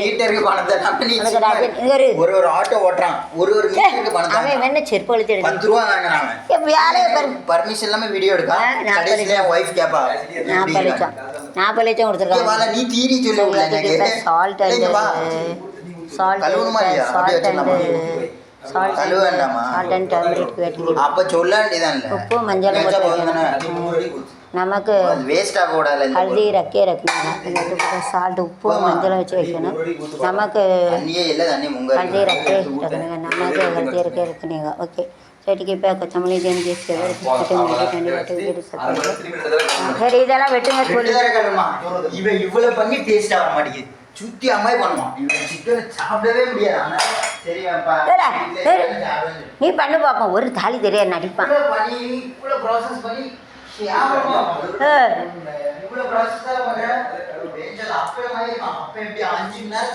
மீட்டருக்கு பணத்தை ஒரு ஒரு ஆட்டோ ஓட்டுறான் ஒரு ஒரு மீட்டருக்கு பணத்தை அவன் என்ன செருப்பு அழுத்தி 10 ரூபா வாங்குறான் பர்மிஷன் இல்லாம வீடியோ எடுக்கா கடைசில வைஃப் கேப்பா 40 லட்சம் கொடுத்துருக்காங்க நீ தீரி சொல்லு சால்ட் அண்ட் அப்ப சொல்ல வேண்டியதான் உப்பு மஞ்சள் நமக்கு ஹல்தி ரக்கே ரக்கணும் சால்ட் உப்பு மஞ்சள் வச்சு வைக்கணும் நமக்கு हल्दी रखे रखने नमक हल्दी रखे रखने का ओके चटकी पे कोतमली देन के फिर இதெல்லாம் வெட்டுங்க சொல்லி இவன் இவ்வளவு பண்ணி டேஸ்ட் ஆக மாட்டேங்குது சுத்தி அம்மாய் பண்ணுவான் இவன் சிக்கனை சாப்பிடவே முடியாது நீ பண்ணு பாப்போம் ஒரு தாலி தெரியாது நடிப்பான் இவ்வளவு ப்ராசஸ் பண்ணி இவ்வளவு ப்ராசஸ் பண்ற அப்பவே மாதிரி அப்ப எப்படி 5 மணி நேரம்